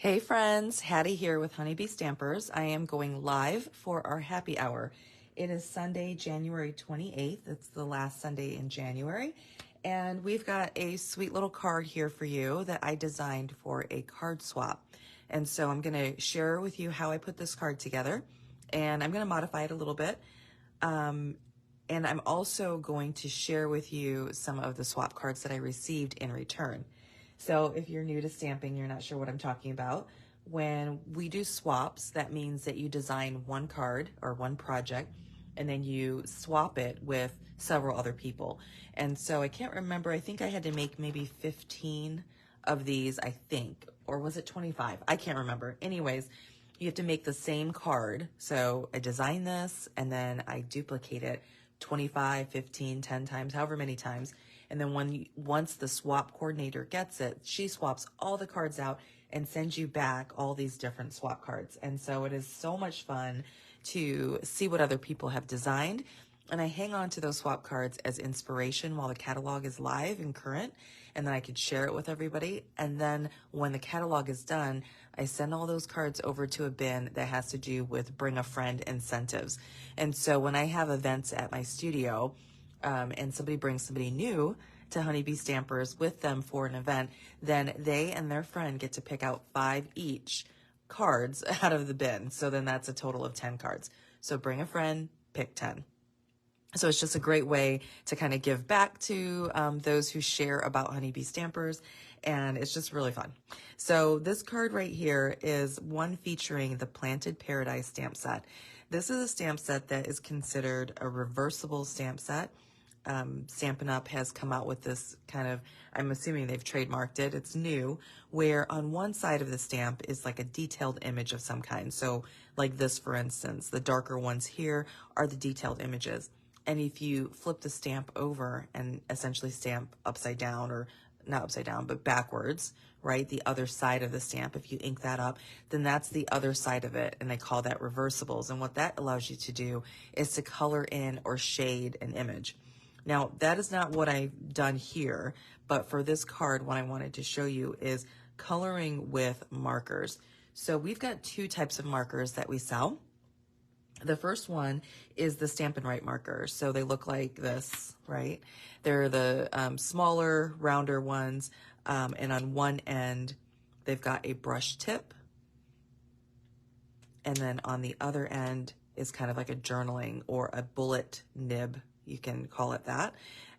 Hey friends, Hattie here with Honeybee Stampers. I am going live for our happy hour. It is Sunday, January 28th. It's the last Sunday in January. And we've got a sweet little card here for you that I designed for a card swap. And so I'm going to share with you how I put this card together. And I'm going to modify it a little bit. And I'm also going to share with you some of the swap cards that I received in return. So if you're new to stamping, you're not sure what I'm talking about. When we do swaps, that means that you design one card or one project, and then you swap it with several other people. And so I can't remember, I think I had to make maybe 15 of these, I think, or was it 25? I can't remember. Anyways, you have to make the same card. So I design this and then I duplicate it 25, 15, 10 times, however many times. And then once the swap coordinator gets it, she swaps all the cards out and sends you back all these different swap cards. And so it is so much fun to see what other people have designed. And I hang on to those swap cards as inspiration while the catalog is live and current. And then I could share it with everybody. And then when the catalog is done, I send all those cards over to a bin that has to do with bring a friend incentives. And so when I have events at my studio, and somebody brings somebody new to Honeybee Stampers with them for an event, then they and their friend get to pick out 5 each cards out of the bin. So then that's a total of 10 cards. So bring a friend, pick 10. So it's just a great way to kind of give back to those who share about Honeybee Stampers, and it's just really fun. So this card right here is one featuring the Planted Paradise stamp set. This is a stamp set that is considered a reversible stamp set. Stampin' Up! Has come out with this kind of, I'm assuming they've trademarked it, it's new, where on one side of the stamp is like a detailed image of some kind. So like this, for instance, the darker ones here are the detailed images. And if you flip the stamp over and essentially stamp upside down, or not upside down, but backwards, right? The other side of the stamp, if you ink that up, then that's the other side of it. And they call that reversibles. And what that allows you to do is to color in or shade an image. Now, that is not what I've done here, but for this card, what I wanted to show you is coloring with markers. So we've got 2 types of markers that we sell. The first one is the Stampin' Right marker. So they look like this, right? They're the smaller, rounder ones. And on one end, they've got a brush tip. And then on the other end is kind of like a journaling or a bullet nib. You can call it that.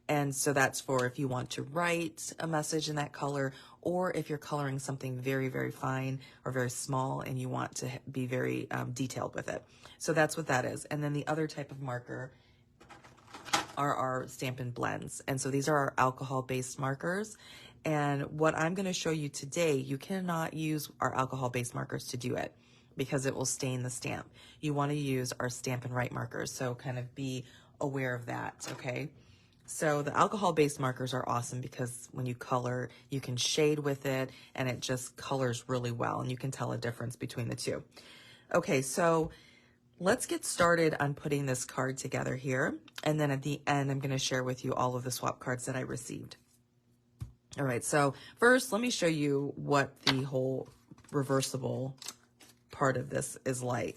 And so that's for if you want to write a message in that color, or if you're coloring something very, very fine or very small and you want to be very detailed with it. So that's what that is. And then the other type of marker are our Stampin' Blends. And so these are our alcohol-based markers. And what I'm going to show you today, you cannot use our alcohol-based markers to do it because it will stain the stamp. You want to use our Stampin' Right markers. So kind of be aware of that, okay? So the alcohol-based markers are awesome because when you color, you can shade with it and it just colors really well, and you can tell a difference between the two. Okay, so let's get started on putting this card together here. And then at the end, I'm going to share with you all of the swap cards that I received. All right, so first, let me show you what the whole reversible part of this is like.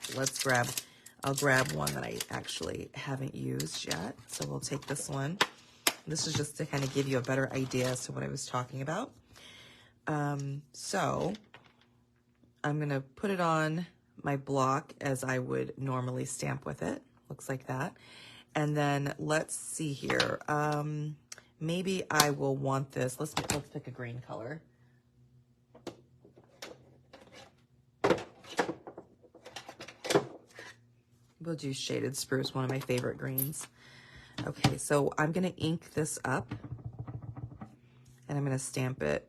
I'll grab one that I actually haven't used yet. So we'll take this one. This is just to kind of give you a better idea as to what I was talking about. So I'm going to put it on my block as I would normally stamp with it. Looks like that. And then let's see here. Maybe I will want this. Let's pick a green color. We'll do Shaded Spruce, one of my favorite greens. Okay, so I'm going to ink this up, and I'm going to stamp it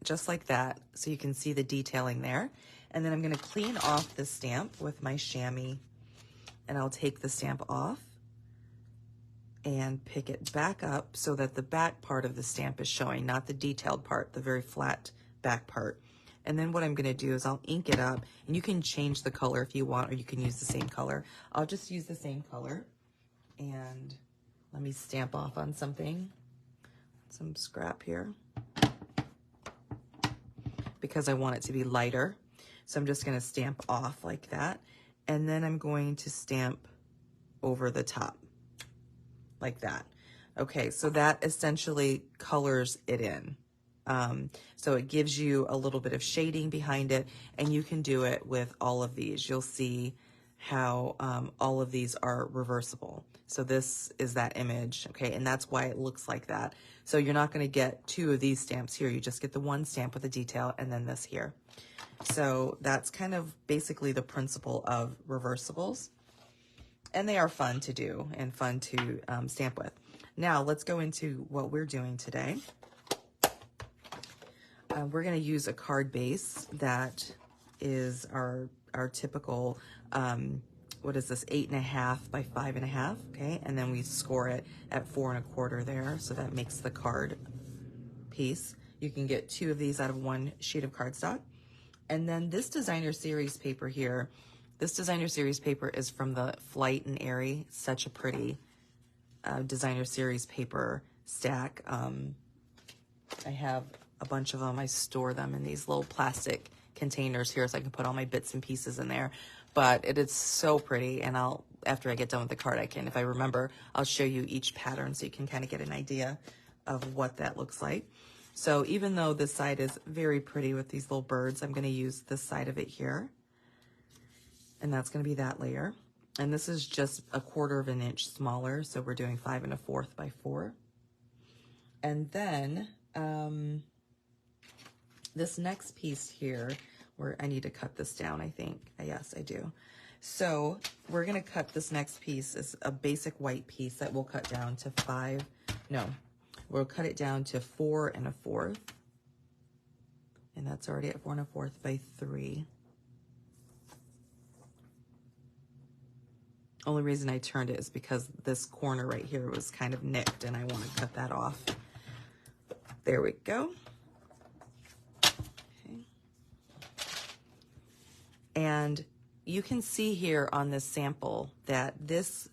just like that so you can see the detailing there. And then I'm going to clean off the stamp with my chamois, and I'll take the stamp off and pick it back up so that the back part of the stamp is showing, not the detailed part, the very flat back part. And then what I'm going to do is I'll ink it up, and you can change the color if you want, or you can use the same color. I'll just use the same color, and let me stamp off on something, some scrap here. because I want it to be lighter. So I'm just going to stamp off like that. And then I'm going to stamp over the top like that. Okay, so that essentially colors it in. So it gives you a little bit of shading behind it, and you can do it with all of these. You'll see how all of these are reversible. So this is that image, okay, and that's why it looks like that. So you're not going to get two of these stamps here. You just get the one stamp with the detail and then this here. So that's kind of basically the principle of reversibles. And they are fun to do and fun to stamp with. Now let's go into what we're doing today. We're going to use a card base that is our typical, what is this, 8.5 by 5.5, okay? And then we score it at 4 1/4 there, so that makes the card piece. You can get 2 of these out of 1 sheet of cardstock. And then this designer series paper here, this designer series paper is from the Flight and Airy. Such a pretty designer series paper stack. I have a bunch of them. I store them in these little plastic containers here so I can put all my bits and pieces in there. But it is so pretty, and after I get done with the card, if I remember, I'll show you each pattern so you can kind of get an idea of what that looks like. So even though this side is very pretty with these little birds, I'm going to use this side of it here. And that's going to be that layer. And this is just 1/4 inch smaller, so we're doing 5 1/4 by 4. And then this next piece here, where I need to cut this down, I think. Yes, I do. So we're going to cut this next piece as a basic white piece that we'll cut down to we'll cut it down to 4 1/4. And that's already at 4 1/4 by 3. Only reason I turned it is because this corner right here was kind of nicked and I want to cut that off. There we go. Okay. And you can see here on this sample that this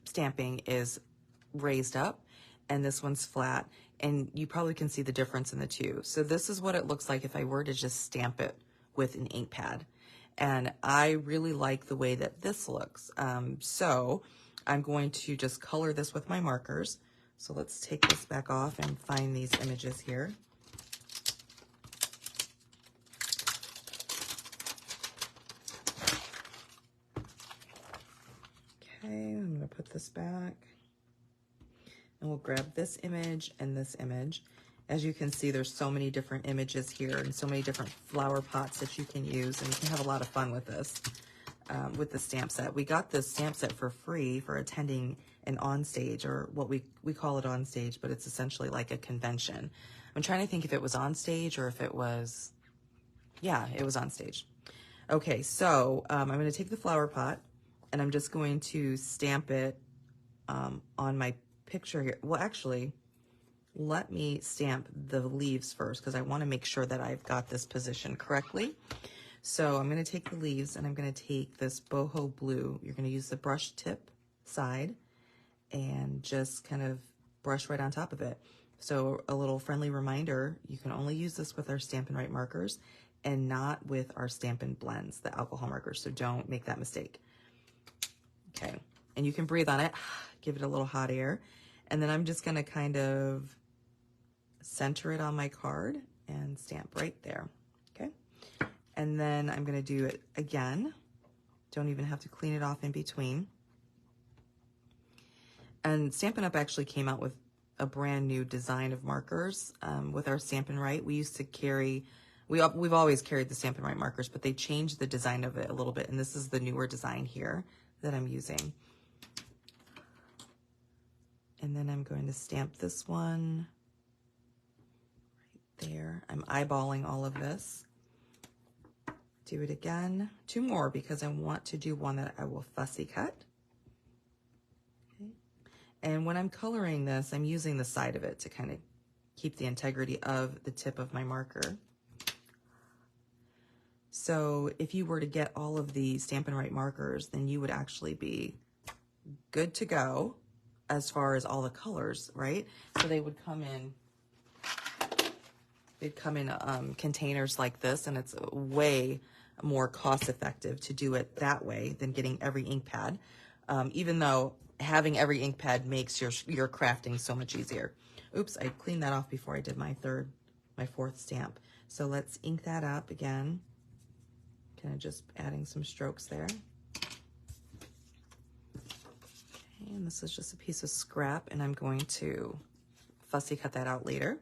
stamping is raised up and this one's flat, and you probably can see the difference in the two. So this is what it looks like if I were to just stamp it with an ink pad. And I really like the way that this looks. So I'm going to just color this with my markers. So let's take this back off and find these images here. Okay, I'm going to put this back. And we'll grab this image and this image. As you can see, there's so many different images here and so many different flower pots that you can use, and you can have a lot of fun with this, with the stamp set. We got this stamp set for free for attending an onstage, or what we call it onstage, but it's essentially like a convention. I'm trying to think if it was on stage or if it was, yeah, it was on stage. Okay, so I'm going to take the flower pot and I'm just going to stamp it on my picture here. Well, actually, let me stamp the leaves first because I want to make sure that I've got this positioned correctly. So I'm going to take the leaves and I'm going to take this boho blue. You're going to use the brush tip side and just kind of brush right on top of it. So a little friendly reminder, you can only use this with our Stampin' Write markers and not with our Stampin' Blends, the alcohol markers. So don't make that mistake. Okay, and you can breathe on it, give it a little hot air. And then I'm just going to kind of center it on my card and stamp right there, okay? And then I'm going to do it again. Don't even have to clean it off in between. And Stampin' Up! Actually came out with a brand new design of markers with our Stampin' Write. We used to carry, we've always carried the Stampin' Write markers, but they changed the design of it a little bit, and this is the newer design here that I'm using. And then I'm going to stamp this one right there. I'm eyeballing all of this. Do it again. 2 more because I want to do one that I will fussy cut. Okay. And when I'm coloring this, I'm using the side of it to kind of keep the integrity of the tip of my marker. So if you were to get all of the Stampin' Write markers, then you would actually be good to go as far as all the colors, right? So they would come in They come in containers like this, and it's way more cost effective to do it that way than getting every ink pad, even though having every ink pad makes your crafting so much easier. Oops, I cleaned that off before I did my fourth stamp. So let's ink that up again. Kind of just adding some strokes there. Okay, and this is just a piece of scrap, and I'm going to fussy cut that out later.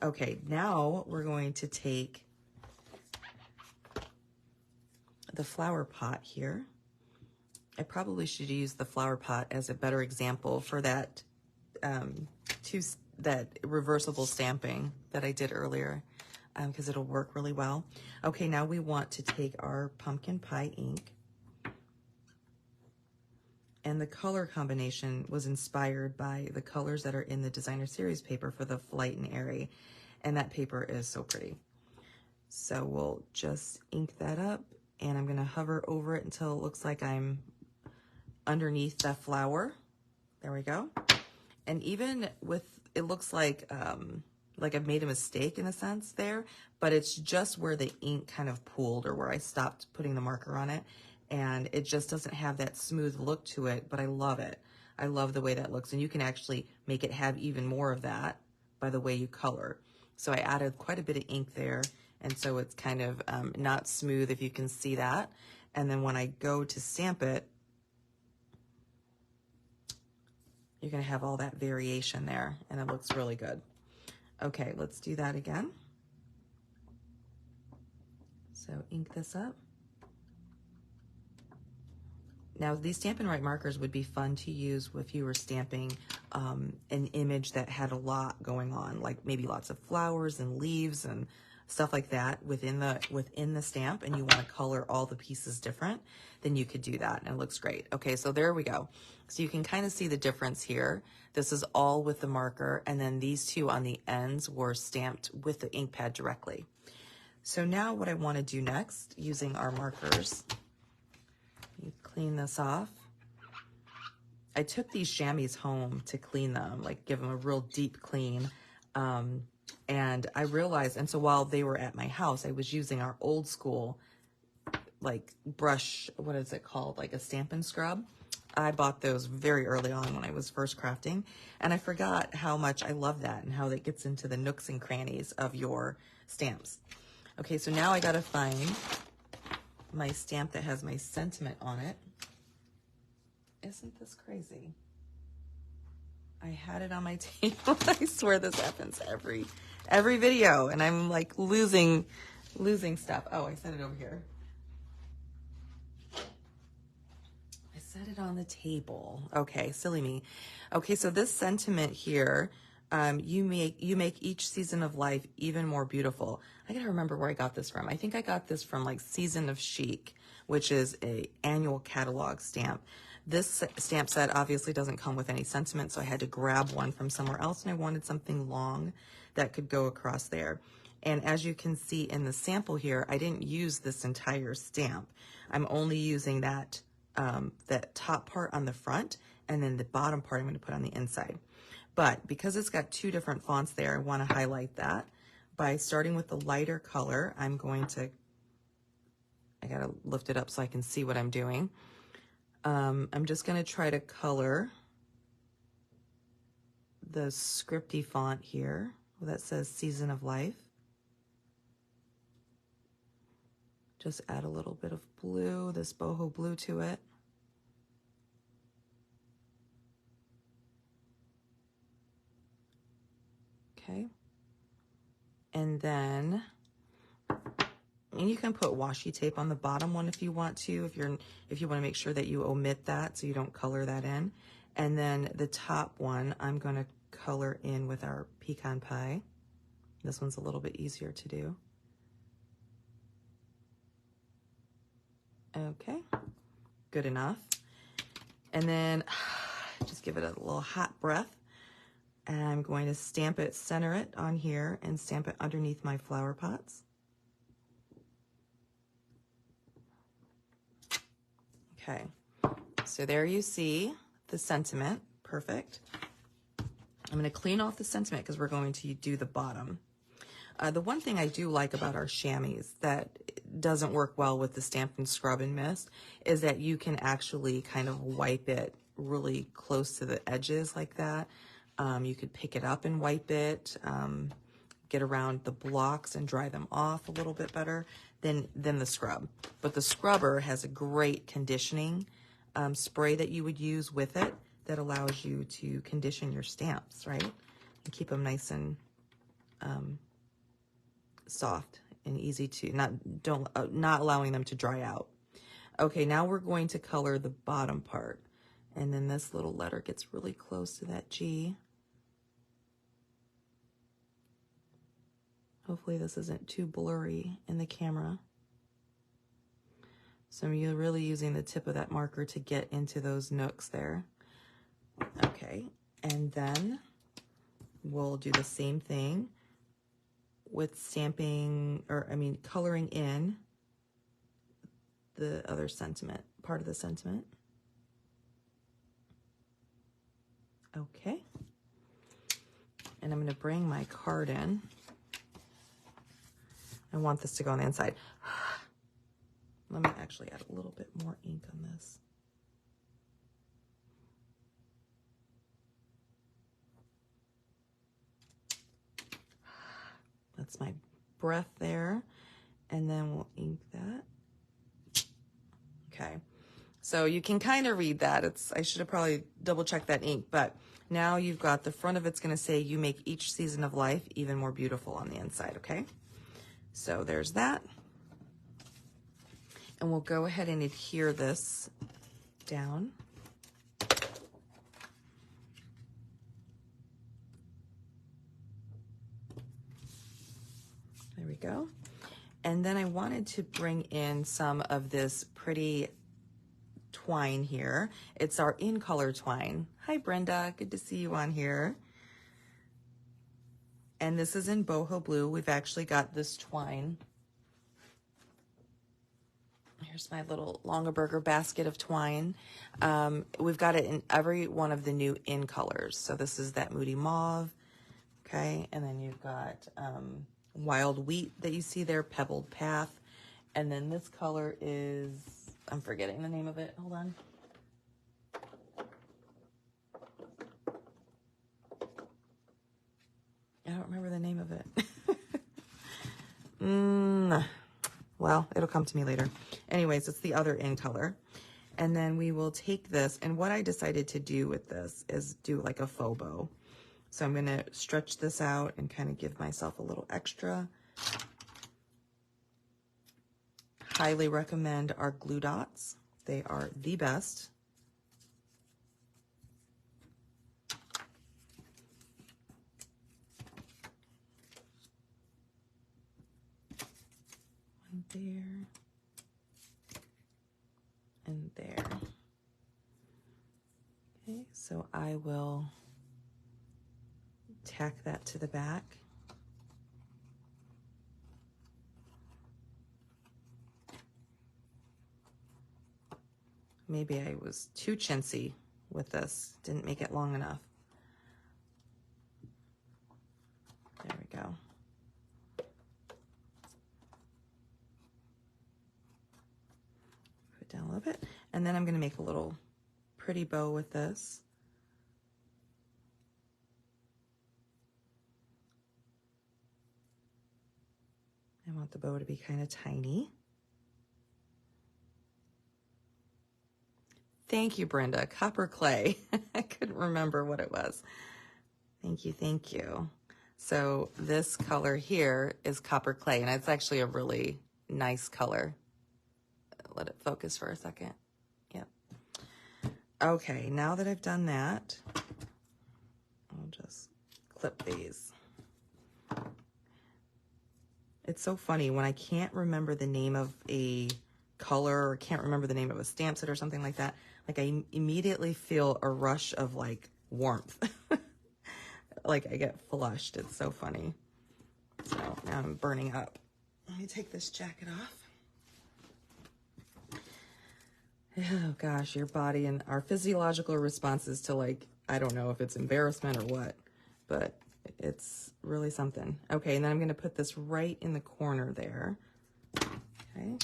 Okay, now we're going to take the flower pot here. I probably should use the flower pot as a better example for that that reversible stamping that I did earlier, because it'll work really well. Okay, now we want to take our pumpkin pie ink, and the color combination was inspired by the colors that are in the designer series paper for the Flight and Airy, and that paper is so pretty. So we'll just ink that up, and I'm going to hover over it until it looks like I'm underneath the flower. There we go. And even with, it looks like I've made a mistake in a sense there, but it's just where the ink kind of pooled, or where I stopped putting the marker on it, and it just doesn't have that smooth look to it, but I love it. I love the way that looks, and you can actually make it have even more of that by the way you color. So I added quite a bit of ink there, and so it's kind of not smooth, if you can see that. And then when I go to stamp it, you're going to have all that variation there, and it looks really good. Okay, let's do that again. So ink this up. Now, these Stampin' Write markers would be fun to use if you were stamping an image that had a lot going on, like maybe lots of flowers and leaves and stuff like that within the stamp, and you want to color all the pieces different, then you could do that, and it looks great. Okay, so there we go. So you can kind of see the difference here. This is all with the marker, and then these two on the ends were stamped with the ink pad directly. So now what I want to do next, using our markers, you clean this off. I took these chamois home to clean them, like give them a real deep clean. And I realized, and so while they were at my house, I was using our old school, like brush, what is it called? Like a Stampin' scrub. I bought those very early on when I was first crafting, and I forgot how much I love that and how that gets into the nooks and crannies of your stamps. Okay, so now I gotta find my stamp that has my sentiment on it. Isn't this crazy? I had it on my table. I swear this happens every video, and I'm like losing stuff. Oh, I set it over here. I set it on the table. Okay, silly me. Okay, so this sentiment here, you make each season of life even more beautiful. I gotta remember where I got this from. I think I got this from like Season of Chic, which is a annual catalog stamp. This stamp set obviously doesn't come with any sentiment, so I had to grab one from somewhere else, and I wanted something long that could go across there. And as you can see in the sample here, I didn't use this entire stamp. I'm only using that top part on the front, and then the bottom part I'm going to put on the inside. But because it's got two different fonts there, I want to highlight that. By starting with the lighter color, I gotta lift it up so I can see what I'm doing. I'm just going to try to color the scripty font here that says Season of Life. Just add a little bit of blue, this boho blue to it. Okay. And then you can put washi tape on the bottom one if you want to, if you want to make sure that you omit that so you don't color that in. And then the top one, I'm going to color in with our pecan pie. This one's a little bit easier to do. Okay, good enough. And then just give it a little hot breath. And I'm going to stamp it, center it on here, and stamp it underneath my flower pots. Okay, so there you see the sentiment. Perfect. I'm going to clean off the sentiment because we're going to do the bottom. The one thing I do like about our chamois that doesn't work well with the Stampin' Scrub and Mist is that you can actually kind of wipe it really close to the edges like that. You could pick it up and wipe it, get around the blocks and dry them off a little bit better than the scrub. But the scrubber has a great conditioning spray that you would use with it that allows you to condition your stamps, right? And keep them nice and soft and easy to, not allowing them to dry out. Okay, now we're going to color the bottom part. And then this little letter gets really close to that G. Hopefully this isn't too blurry in the camera. So you're really using the tip of that marker to get into those nooks there. Okay, and then we'll do the same thing with stamping, coloring in the other sentiment, part of the sentiment. Okay, and I'm going to bring my card in. I want this to go on the inside. Let me actually add a little bit more ink on this. That's my breath there. And then we'll ink that. Okay. So you can kind of read that. I should have probably double checked that ink, but now you've got the front of it's going to say, "You make each season of life even more beautiful" on the inside, okay? So there's that. And we'll go ahead and adhere this down. There we go. And then I wanted to bring in some of this pretty twine here. It's our in color twine. Hi Brenda, good to see you on here. And this is in boho blue. We've actually got this twine. Here's my little Longaberger basket of twine. We've got it in every one of the new in colors. So this is that Moody Mauve, okay? And then you've got Wild Wheat that you see there, Pebbled Path. And then this color is, I'm forgetting the name of it. Hold on. I don't remember the name of it. Well, it'll come to me later. Anyways, it's the other in color. And then we will take this, and what I decided to do with this is do like a faux bow. So I'm gonna stretch this out and kind of give myself a little extra. Highly recommend our glue dots. They are the best. One there. And there. Okay, so I will tack that to the back. Maybe I was too chintzy with this, didn't make it long enough. There we go. Put it down a little bit. And then I'm gonna make a little pretty bow with this. I want the bow to be kind of tiny. Thank you, Brenda. Copper clay. I couldn't remember what it was. Thank you, thank you. So this color here is copper clay, and it's actually a really nice color. Let it focus for a second. Yep. Okay, now that I've done that, I'll just clip these. It's so funny when I can't remember the name of a color or can't remember the name of a stamp set or something like that. Like I immediately feel a rush of like warmth. Like I get flushed. It's so funny. So now I'm burning up. Let me take this jacket off. Oh gosh, your body and our physiological responses to, like, I don't know if it's embarrassment or what, but It's really something. Okay, and then I'm going to put this right in the corner there. Okay.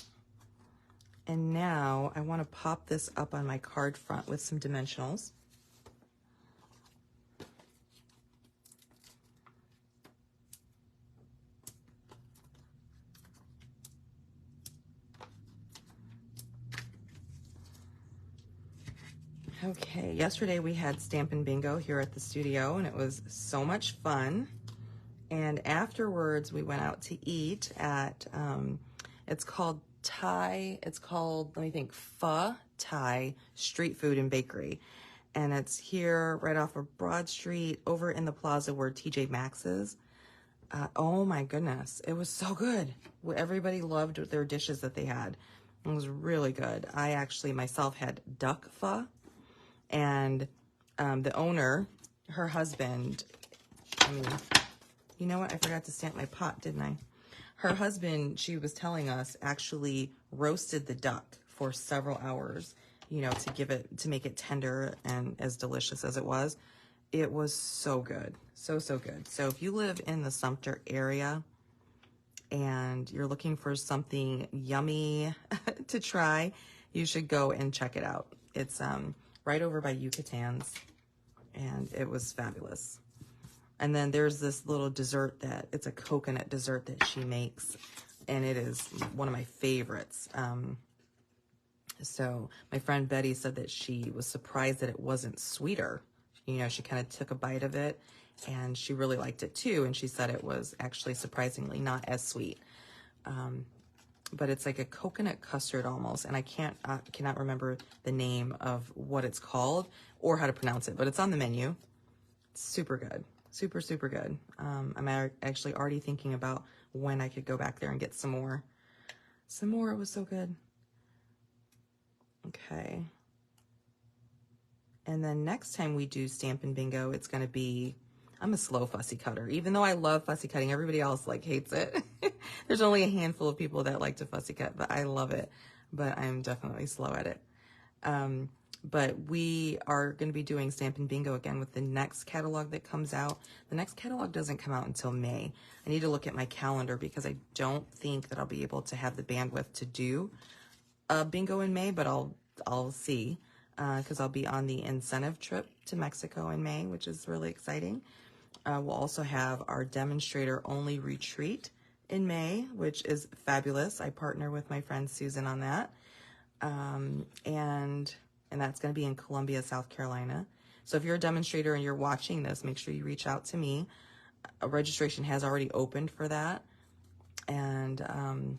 And now I want to pop this up on my card front with some dimensionals. Okay, yesterday we had Stampin' Bingo here at the studio, and it was so much fun. And afterwards, we went out to eat at, it's called let me think, Pho Thai Street Food and Bakery. And it's here right off of Broad Street, over in the plaza where TJ Maxx is. Oh my goodness, it was so good. Everybody loved their dishes that they had. It was really good. I actually myself had duck pho. And the owner, her husband, I mean, you know what? I forgot to stamp my pot, didn't I? Her husband, she was telling us, actually roasted the duck for several hours, you know, to make it tender and as delicious as it was. It was so good. So good. So if you live in the Sumter area and you're looking for something yummy to try, you should go and check it out. It's right over by Yucatan's, and it was fabulous. And then there's this little dessert it's a coconut dessert that she makes, and it is one of my favorites. So my friend Betty said that she was surprised that it wasn't sweeter. You know, she kind of took a bite of it, and she really liked it too, and she said it was actually surprisingly not as sweet. But it's like a coconut custard almost, and I cannot remember the name of what it's called or how to pronounce it, but it's on the menu. It's super good. Super good. I'm actually already thinking about when I could go back there and get some more. It was so good. Okay. And then next time we do Stampin' Bingo, it's going to be, I'm a slow fussy cutter. Even though I love fussy cutting, everybody else like hates it. There's only a handful of people that like to fussy cut, but I love it. But I'm definitely slow at it. But we are going to be doing Stampin' Bingo again with the next catalog that comes out. The next catalog doesn't come out until May. I need to look at my calendar because I don't think that I'll be able to have the bandwidth to do a bingo in May, but I'll see, because I'll be on the incentive trip to Mexico in May, which is really exciting. We'll also have our demonstrator only retreat in May, which is fabulous. I partner with my friend Susan on that. And that's going to be in Columbia, South Carolina. So if you're a demonstrator and you're watching this, make sure you reach out to me. A registration has already opened for that. And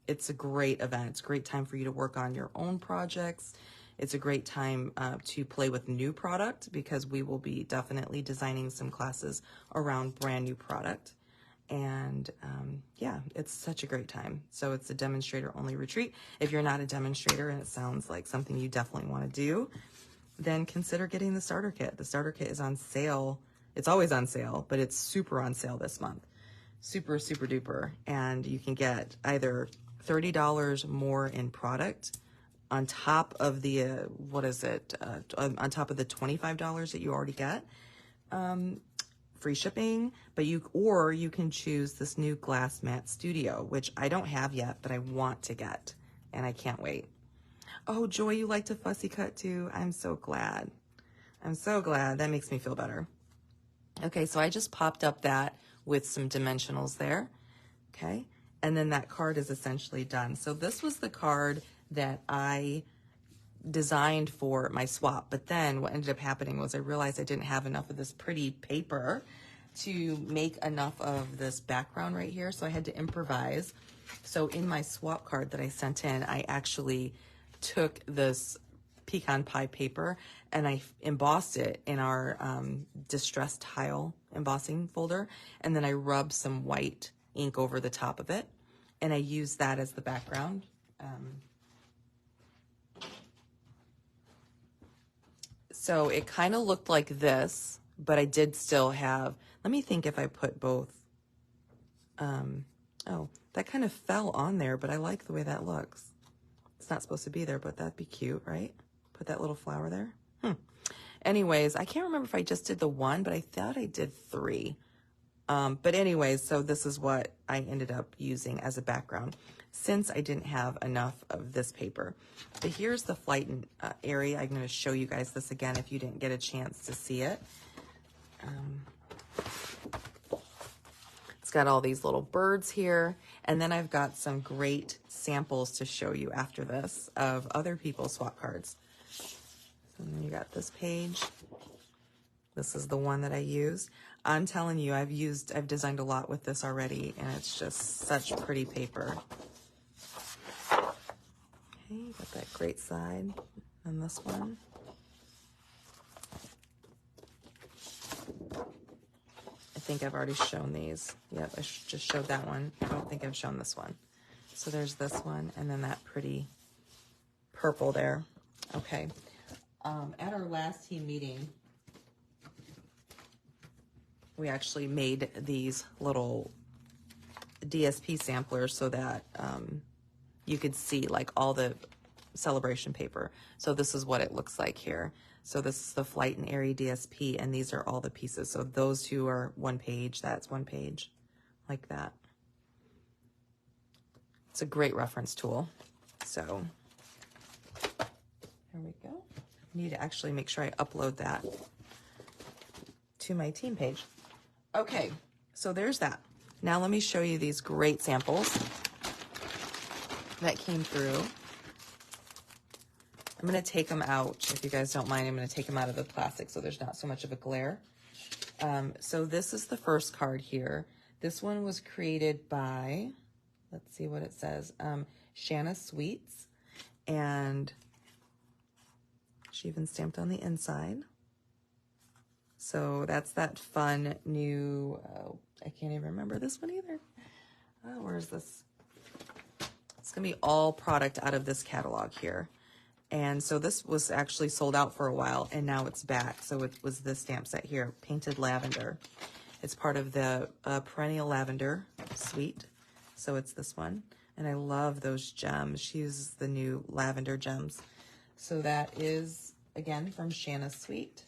it's a great event. It's a great time for you to work on your own projects. It's a great time to play with new product, because we will be definitely designing some classes around brand new product. And yeah, it's such a great time. So it's a demonstrator only retreat. If you're not a demonstrator and it sounds like something you definitely want to do, then consider getting the starter kit. The starter kit is on sale. It's always on sale, but it's super on sale this month. Super duper. And you can get either $30 more in product on top of the, on top of the $25 that you already get. Free shipping, but you can choose this new glass mat studio, which I don't have yet, but I want to get, and I can't wait. Oh, Joy, you like to fussy cut too? I'm so glad. That makes me feel better. Okay, so I just popped up that with some dimensionals there. Okay, and then that card is essentially done. So this was the card that I designed for my swap, but then what ended up happening was I realized I didn't have enough of this pretty paper to make enough of this background right here, so I had to improvise. So in my swap card that I sent in, I actually took this pecan pie paper and I embossed it in our distress tile embossing folder, and then I rubbed some white ink over the top of it, and I used that as the background. So it kind of looked like this, but I did still have, let me think if I put both. Oh, that kind of fell on there, but I like the way that looks. It's not supposed to be there, but that'd be cute, right? Put that little flower there. Anyways, I can't remember if I just did the one, but I thought I did 3 But anyways, so this is what I ended up using as a background since I didn't have enough of this paper. But here's the flight area. I'm going to show you guys this again if you didn't get a chance to see it. It's got all these little birds here. And then I've got some great samples to show you after this of other people's swap cards. And then you got this page. This is the one that I used. I'm telling you, I've designed a lot with this already, and it's just such pretty paper. Okay, got that great side on this one. I think I've already shown these. Yep, I just showed that one. I don't think I've shown this one. So there's this one, and then that pretty purple there. Okay. At our last team meeting, we actually made these little DSP samplers so that you could see like all the celebration paper. So this is what it looks like here. So this is the Flight and Airy DSP, and these are all the pieces. So those two are one page, that's one page, like that. It's a great reference tool. So there we go. I need to actually make sure I upload that to my team page. Okay, so there's that. Now let me show you these great samples that came through. I'm going to take them out. If you guys don't mind, I'm going to take them out of the plastic so there's not so much of a glare. So this is the first card here. This one was created by, let's see what it says, Shanna Sweets. And she even stamped on the inside. So that's that fun new, I can't even remember this one either. Oh, where is this? It's going to be all product out of this catalog here. And so this was actually sold out for a while, and now it's back. So it was this stamp set here, Painted Lavender. It's part of the Perennial Lavender suite. So it's this one. And I love those gems. She uses the new lavender gems. So that is, again, from Shanna's Suite.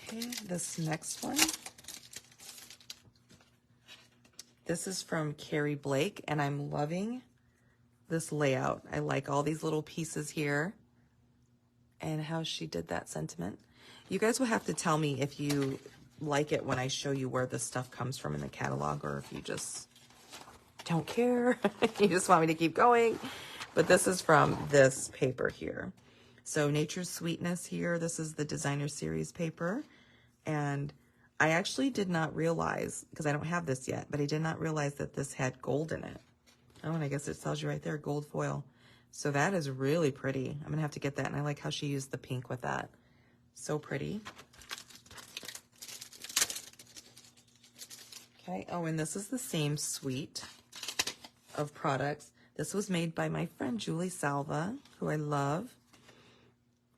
Okay, this next one. This is from Carrie Blake, and I'm loving this layout. I like all these little pieces here and how she did that sentiment. You guys will have to tell me if you like it when I show you where this stuff comes from in the catalog, or if you just don't care. You just want me to keep going. But this is from this paper here. So Nature's Sweetness here. This is the Designer Series paper. And I actually did not realize, because I don't have this yet, but I did not realize that this had gold in it. Oh, and I guess it tells you right there, gold foil. So that is really pretty. I'm going to have to get that. And I like how she used the pink with that. So pretty. Okay. Oh, and this is the same suite of products. This was made by my friend Julie Salva, who I love.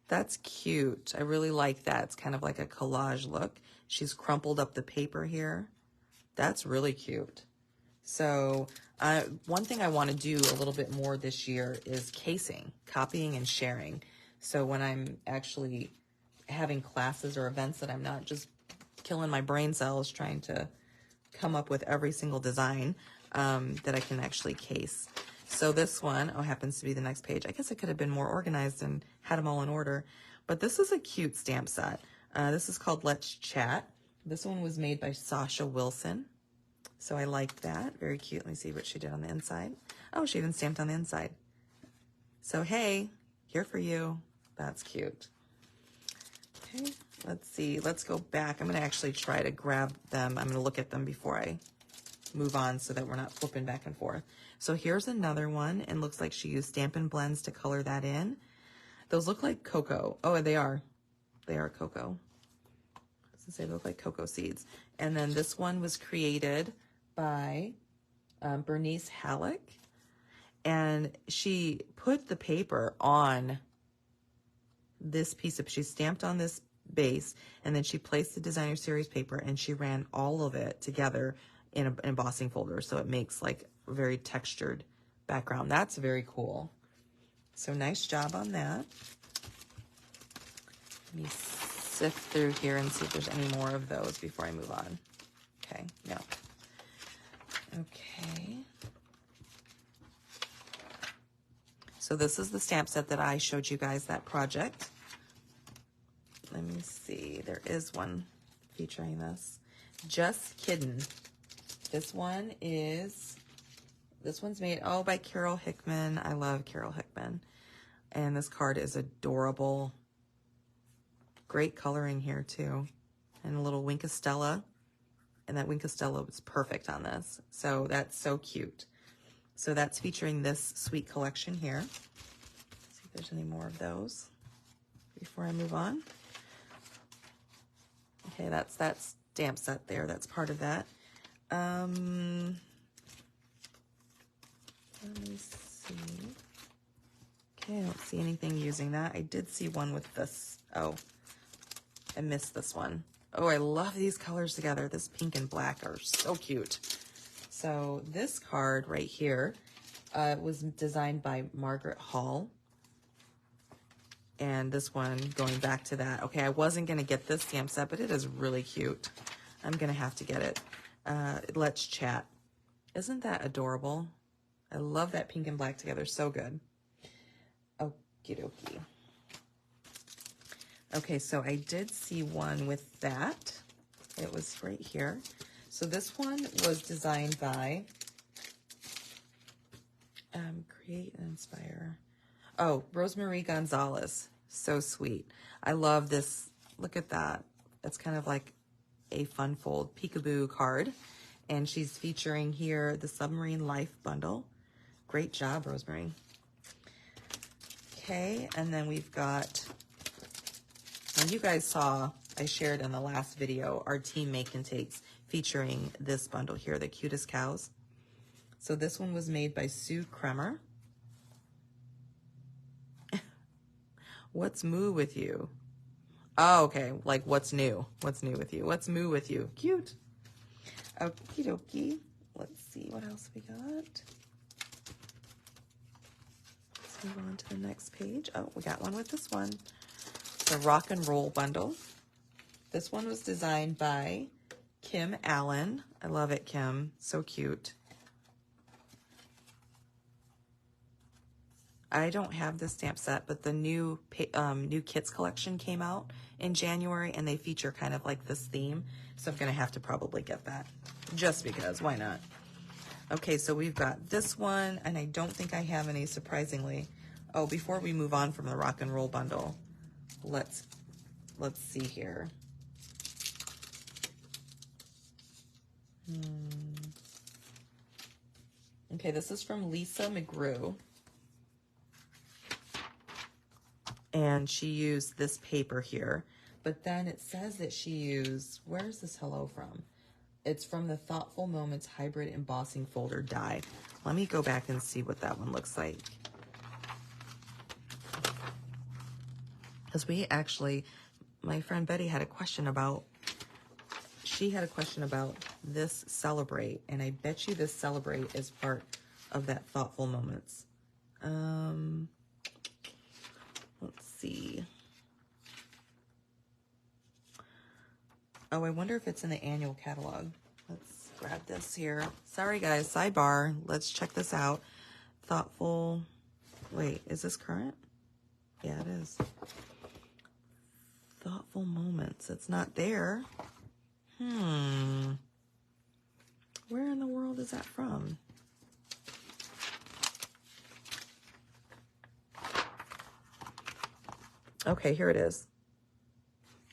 That's cute. I really like that. It's kind of like a collage look. She's crumpled up the paper here. That's really cute. So one thing I want to do a little bit more this year is casing, copying and sharing. So when I'm actually having classes or events that I'm not just killing my brain cells trying to come up with every single design, that I can actually case. So this one, happens to be the next page. I guess I could have been more organized and had them all in order. But this is a cute stamp set. This is called Let's Chat. This one was made by Sasha Wilson. So I like that. Very cute. Let me see what she did on the inside. Oh, she even stamped on the inside. So, hey, here for you. That's cute. Okay, let's see. Let's go back. I'm going to actually try to grab them. I'm going to look at them before I move on so that we're not flipping back and forth. So here's another one, and looks like she used Stampin' Blends to color that in. Those look like cocoa. Oh, they are. They are cocoa. They look like cocoa seeds. And then this one was created by Bernice Halleck, and she put the paper on this piece of, she stamped on this base, and then she placed the Designer Series paper, and she ran all of it together in an embossing folder, so it makes like a very textured background. That's very cool. So nice job on that. Let me sift through here and see if there's any more of those before I move on. Okay, no. Okay. So this is the stamp set that I showed you guys, that project. Let me see, there is one featuring this. Just Kiddin'. This one's made, by Carol Hickman. I love Carol Hickman. And this card is adorable. Great coloring here too. And a little Wink of Stella. And that Wink of Stella was perfect on this. So that's so cute. So that's featuring this sweet collection here. Let's see if there's any more of those before I move on. Okay, that's that stamp set there. That's part of that. Let me see. Okay, I don't see anything using that. I did see one with this. Oh, I missed this one. Oh, I love these colors together. This pink and black are so cute. So this card right here was designed by Margaret Hall. And this one, going back to that. Okay, I wasn't going to get this stamp set, but it is really cute. I'm going to have to get it. Let's Chat. Isn't that adorable? I love that pink and black together. So good. Okie dokie. Okay, so I did see one with that. It was right here. So this one was designed by Create and Inspire. Oh, Rosemarie Gonzalez. So sweet. I love this. Look at that. It's kind of like a fun fold peekaboo card. And she's featuring here the Submarine Life bundle. Great job, Rosemary. Okay, and then we've got, and you guys saw, I shared in the last video, our Team Make and Takes featuring this bundle here, the Cutest Cows. So this one was made by Sue Kremer. What's moo with you? Oh, okay, like what's new? What's new with you? What's moo with you? Cute. Okie dokie. Let's see what else we got. Let's move on to the next page. Oh, we got one with this one. The Rock and Roll bundle. This one was designed by Kim Allen. I love it, Kim. So cute. I don't have this stamp set, but the new kits collection came out in January, and they feature kind of like this theme. So I'm going to have to probably get that just because. Why not? Okay, so we've got this one, and I don't think I have any, surprisingly. Oh, before we move on from the Rock and Roll bundle, let's see here. Okay, this is from Lisa McGrew. And she used this paper here, but then it says that she used, where's this hello from? It's from the Thoughtful Moments Hybrid Embossing Folder die. Let me go back and see what that one looks like. Because we actually, my friend Betty had a question about, this Celebrate, and I bet you this Celebrate is part of that Thoughtful Moments. Let's see. Oh, I wonder if it's in the annual catalog. Let's grab this here. Sorry, guys, sidebar. Let's check this out. Thoughtful. Wait, is this current? Yeah, it is. Thoughtful Moments. It's not there. Where in the world is that from? Okay, here it is.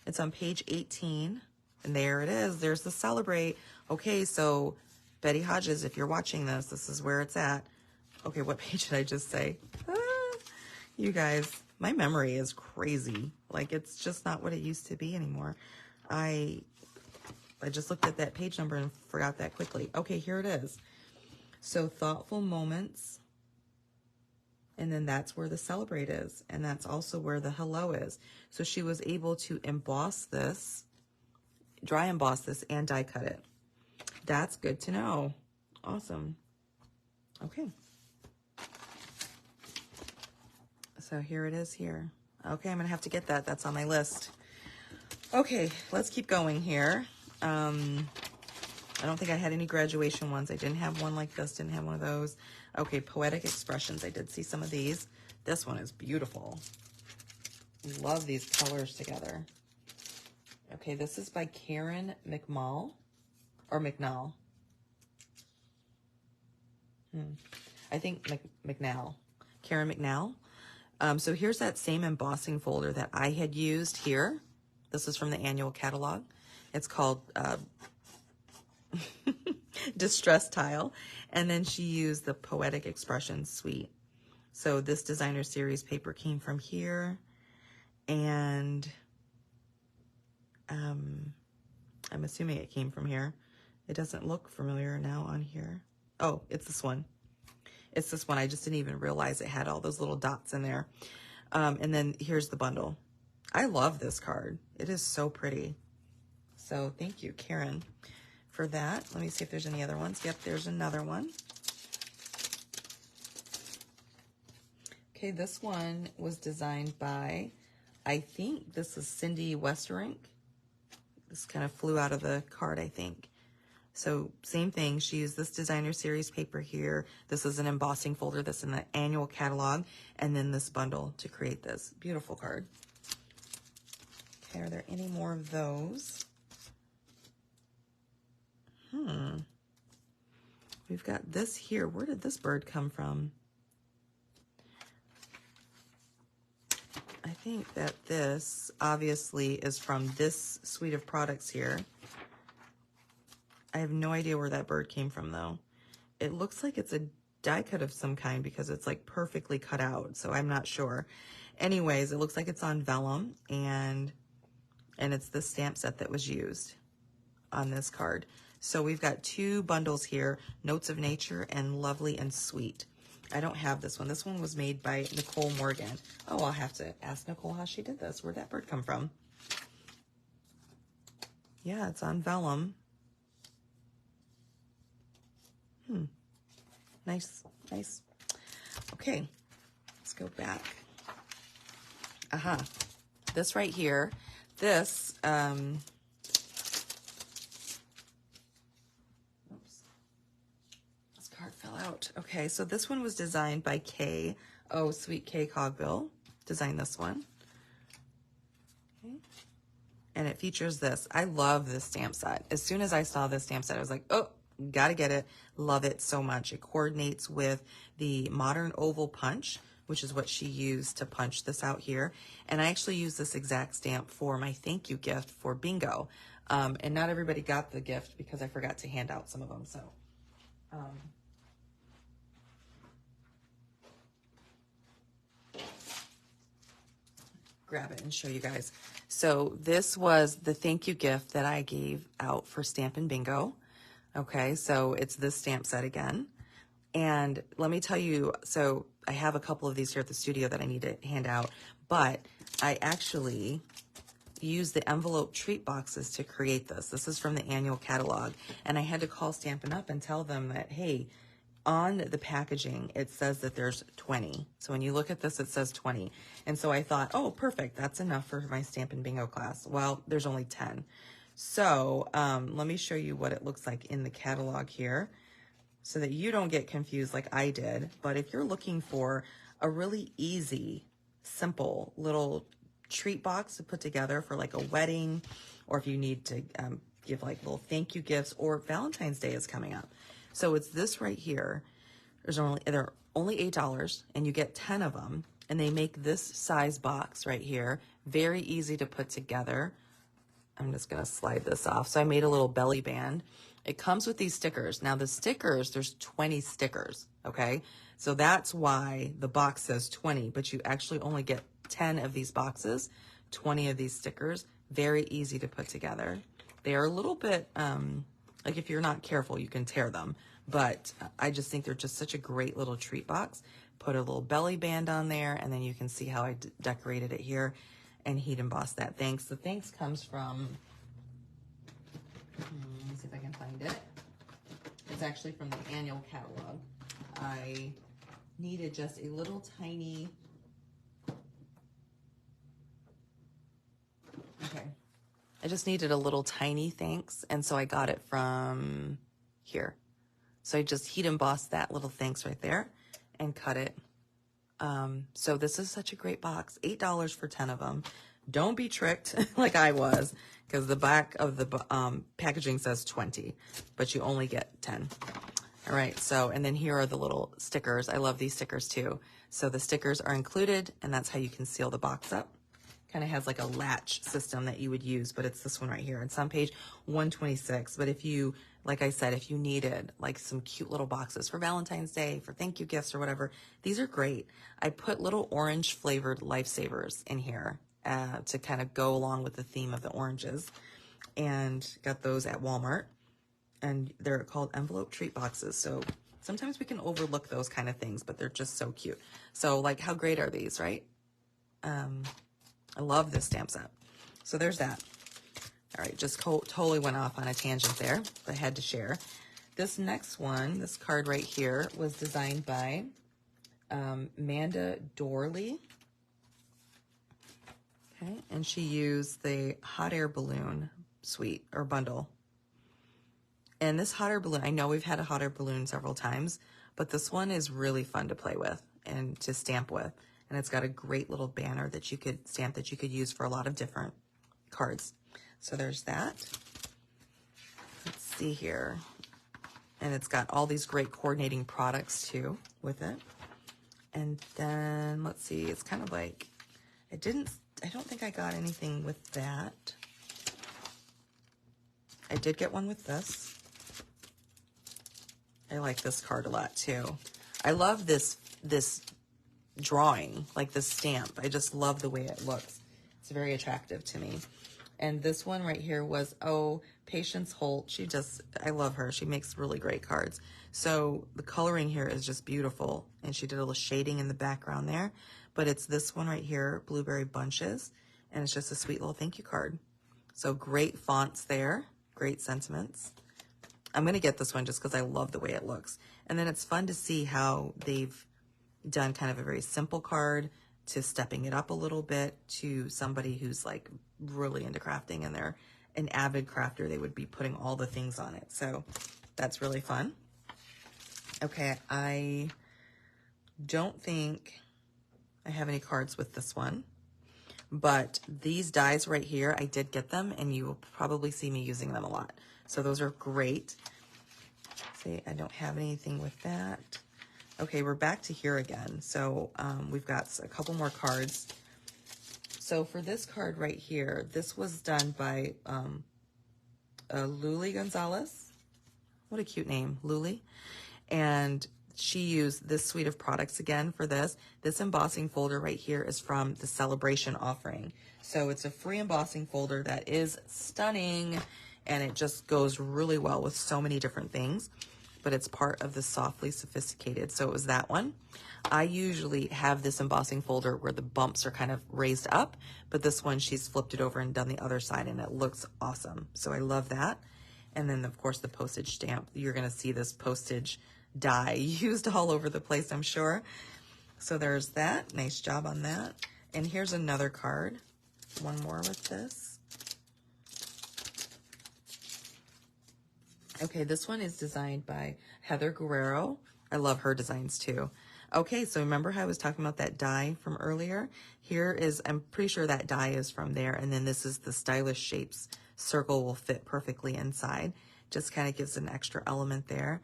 It's on page 18, and there it is. There's the Celebrate. Okay, so Betty Hodges, if you're watching this, this is where it's at. Okay, what page did I just say? You guys, my memory is crazy. Like, it's just not what it used to be anymore. I just looked at that page number and forgot that quickly. Okay, here it is. So Thoughtful Moments. And then that's where the Celebrate is. And that's also where the hello is. So she was able to emboss this, dry emboss this, and die cut it. That's good to know. Awesome. Okay. So here it is here. Okay, I'm going to have to get that. That's on my list. Okay, let's keep going here. I don't think I had any graduation ones. I didn't have one like this, didn't have one of those. Okay, Poetic Expressions. I did see some of these. This one is beautiful. Love these colors together. Okay, this is by Karen McMall, or McNall. I think McNall. Karen McNall. So here's that same embossing folder that I had used here. This is from the annual catalog. It's called Distress Tile. And then she used the Poetic Expressions suite. So this designer series paper came from here. And I'm assuming it came from here. It doesn't look familiar now on here. Oh, it's this one. It's this one. I just didn't even realize it had all those little dots in there. And then here's the bundle. I love this card. It is so pretty. So thank you, Karen, for that. Let me see if there's any other ones. Yep, there's another one. Okay, this one was designed by, I think this is Cindy Westerink. This kind of flew out of the card, I think. So same thing, she used this designer series paper here. This is an embossing folder that's in the annual catalog, and then this bundle to create this beautiful card. Okay, are there any more of those? We've got this here. Where did this bird come from? I think that this obviously is from this suite of products here. I have no idea where that bird came from though. It looks like it's a die cut of some kind because it's like perfectly cut out, so I'm not sure. Anyways, it looks like it's on vellum, and it's the stamp set that was used on this card. So we've got two bundles here, Notes of Nature and Lovely and Sweet. I don't have this one. This one was made by Nicole Morgan. Oh, I'll have to ask Nicole how she did this. Where'd that bird come from? Yeah, it's on vellum. Nice, nice. Okay, let's go back. This right here, this, oops. This card fell out. Okay, so this one was designed by Kay. Oh, Sweet Kay Cogbill designed this one. Okay. And it features this. I love this stamp set. As soon as I saw this stamp set, I was like, oh, gotta get it. Love it so much. It coordinates with the modern oval punch, which is what she used to punch this out here. And I actually used this exact stamp for my thank you gift for bingo. And not everybody got the gift because I forgot to hand out some of them. So, grab it and show you guys. So this was the thank you gift that I gave out for Stampin' Bingo. Okay, so it's this stamp set again. And let me tell you, so I have a couple of these here at the studio that I need to hand out, but I actually use the envelope treat boxes to create this. This is from the annual catalog. And I had to call Stampin' Up! And tell them that, hey, on the packaging, it says that there's 20. So when you look at this, it says 20. And so I thought, oh, perfect. That's enough for my Stampin' Bingo class. Well, there's only 10. So let me show you what it looks like in the catalog here so that you don't get confused like I did. But if you're looking for a really easy, simple little treat box to put together for like a wedding, or if you need to give like little thank you gifts, or Valentine's Day is coming up. So it's this right here. They're only $8 and you get 10 of them, and they make this size box right here. Very easy to put together. I'm just gonna slide this off. So I made a little belly band. It comes with these stickers. Now the stickers, there's 20 stickers, okay? So that's why the box says 20, but you actually only get 10 of these boxes, 20 of these stickers. Very easy to put together. They are a little bit, like if you're not careful, you can tear them. But I just think they're just such a great little treat box. Put a little belly band on there, and then you can see how I decorated it here and heat embossed that thanks. The thanks comes from, let me see if I can find it. It's actually from the annual catalog. I needed just a little tiny, okay, I just needed a little tiny thanks, and so I got it from here. So I just heat embossed that little thanks right there and cut it. So this is such a great box. $8 for 10 of them. Don't be tricked like I was, because the back of the packaging says 20, but you only get 10. All right, so, and then here are the little stickers. I love these stickers too. So the stickers are included, and that's how you can seal the box up. Kind of has like a latch system that you would use, but it's this one right here. It's on page 126. But if you, like I said, if you needed like some cute little boxes for Valentine's Day, for thank you gifts or whatever, these are great. I put little orange flavored lifesavers in here to kind of go along with the theme of the oranges, and got those at Walmart, and they're called envelope treat boxes. So sometimes we can overlook those kind of things, but they're just so cute. So like, how great are these, right? I love this stamp set. So there's that. All right, just totally went off on a tangent there, but I had to share. This next one, this card right here, was designed by Manda Dorley. Okay, and she used the hot air balloon suite or bundle. And this hot air balloon, I know we've had a hot air balloon several times, but this one is really fun to play with and to stamp with. And it's got a great little banner that you could stamp that you could use for a lot of different cards. So there's that. Let's see here. And it's got all these great coordinating products too with it. And then let's see, it's kind of like, I don't think I got anything with that. I did get one with this. I like this card a lot too. I love this drawing, like this stamp. I just love the way it looks. It's very attractive to me. And this one right here was, Patience Holt. I love her. She makes really great cards. So the coloring here is just beautiful. And she did a little shading in the background there. But it's this one right here, Blueberry Bunches. And it's just a sweet little thank you card. So great fonts there. Great sentiments. I'm going to get this one just because I love the way it looks. And then it's fun to see how they've done kind of a very simple card to stepping it up a little bit to somebody who's like really into crafting and they're an avid crafter. They would be putting all the things on it. So that's really fun. Okay, I don't think I have any cards with this one, but these dies right here, I did get them, and you will probably see me using them a lot. So those are great. See, I don't have anything with that. Okay, we're back to here again. So we've got a couple more cards. So for this card right here, this was done by Luli Gonzalez. What a cute name, Luli. And she used this suite of products again for this. This embossing folder right here is from the Celebration offering. So it's a free embossing folder that is stunning, and it just goes really well with so many different things. But it's part of the Softly Sophisticated. So it was that one. I usually have this embossing folder where the bumps are kind of raised up, but this one she's flipped it over and done the other side, and it looks awesome. So I love that. And then of course the postage stamp. You're gonna see this postage die used all over the place, I'm sure. So there's that. Nice job on that. And here's another card. One more with this. Okay, this one is designed by Heather Guerrero. I love her designs too. Okay, so remember how I was talking about that die from earlier? Here is, I'm pretty sure that die is from there, and then this is the Stylish Shapes circle will fit perfectly inside. Just kind of gives an extra element there.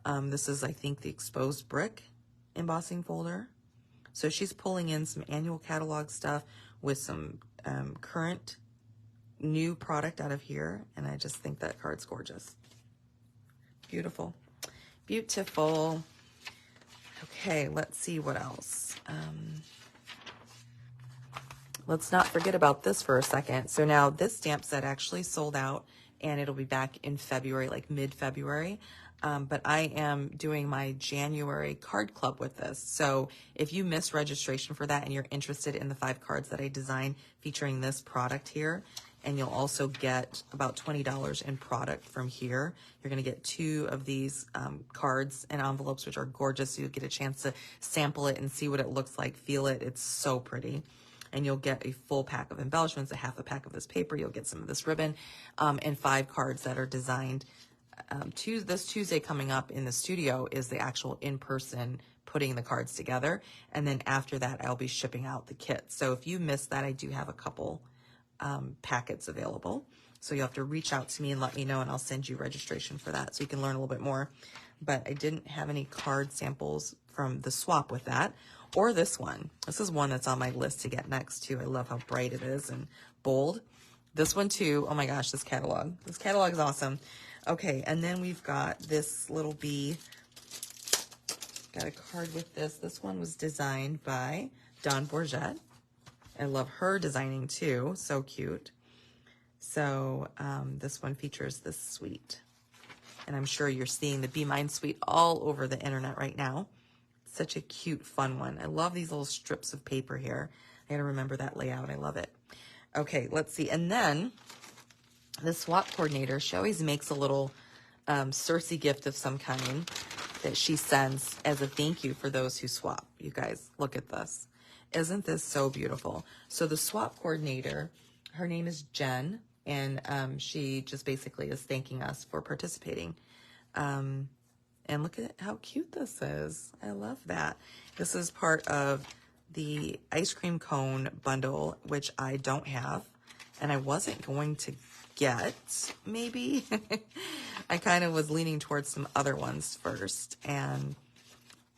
This is, I think, the exposed brick embossing folder. So she's pulling in some annual catalog stuff with some current new product out of here, and I just think that card's gorgeous. Beautiful. Beautiful. Okay, let's see what else. Let's not forget about this for a second. So now this stamp set actually sold out, and it'll be back in February, like mid-February. But I am doing my January card club with this. So if you missed registration for that and you're interested in the 5 cards that I designed featuring this product here, and you'll also get about $20 in product from here. You're going to get 2 of these cards and envelopes, which are gorgeous. So you'll get a chance to sample it and see what it looks like, feel it. It's so pretty. and you'll get a full pack of embellishments, a half a pack of this paper. You'll get some of this ribbon, and 5 cards that are designed. This Tuesday coming up in the studio is the actual in-person putting the cards together. And then after that, I'll be shipping out the kits. So if you missed that, I do have a couple packets available. So you'll have to reach out to me and let me know, and I'll send you registration for that so you can learn a little bit more. But I didn't have any card samples from the swap with that, or this one. This is one that's on my list to get next too. I love how bright it is and bold. This one too, oh my gosh, this catalog. This catalog is awesome. Okay, and then we've got this little bee. Got a card with this. This one was designed by Dawn Bourget. I love her designing too, so cute. So this one features this suite. And I'm sure you're seeing the Be Mine suite all over the internet right now. Such a cute, fun one. I love these little strips of paper here. I gotta remember that layout. I love it. Okay, let's see. And then the swap coordinator, she always makes a little Cersei gift of some kind that she sends as a thank you for those who swap. You guys, look at this. Isn't this so beautiful? So the swap coordinator, her name is Jen, and she just basically is thanking us for participating. And look at how cute this is. I love that. This is part of the ice cream cone bundle, which I don't have, and I wasn't going to get, maybe. I kind of was leaning towards some other ones first, and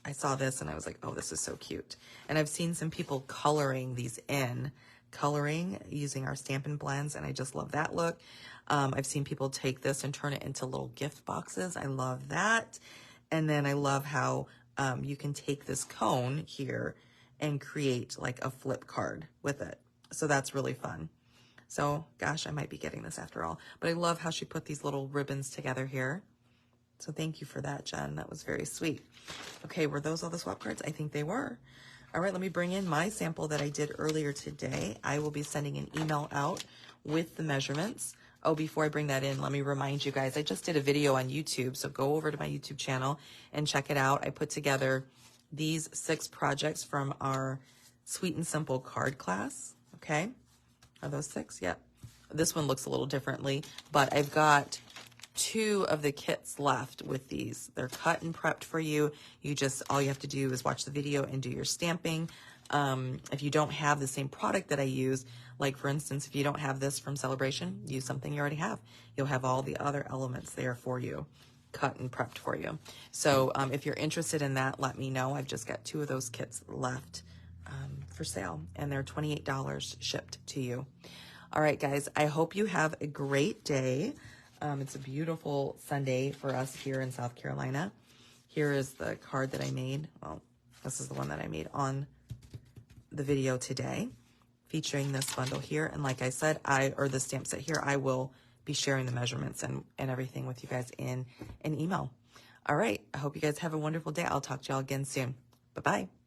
I saw this and I was like, oh, this is so cute. And I've seen some people coloring these in, coloring using our Stampin' blends, and I just love that look. I've seen people take this and turn it into little gift boxes. I love that. And then I love how you can take this cone here and create like a flip card with it. So that's really fun. So, gosh, I might be getting this after all. But I love how she put these little ribbons together here. So thank you for that, Jen. That was very sweet. Okay, were those all the swap cards? I think they were. All right, let me bring in my sample that I did earlier today. I will be sending an email out with the measurements. Oh, before I bring that in, let me remind you guys, I just did a video on YouTube, so go over to my YouTube channel and check it out. I put together these 6 projects from our Sweet and Simple card class, okay? Are those 6? Yep. This one looks a little differently, but I've got 2 of the kits left with these. They're cut and prepped for you. All you have to do is watch the video and do your stamping. If you don't have the same product that I use, like for instance, if you don't have this from Celebration, use something you already have. You'll have all the other elements there for you, cut and prepped for you. So if you're interested in that, let me know. I've just got 2 of those kits left for sale, and they're $28 shipped to you. All right, guys, I hope you have a great day. It's a beautiful Sunday for us here in South Carolina. Here is the card that I made. Well, this is the one that I made on the video today, featuring this bundle here. And like I said, or the stamp set here, I will be sharing the measurements and everything with you guys in an email. All right, I hope you guys have a wonderful day. I'll talk to y'all again soon. Bye-bye.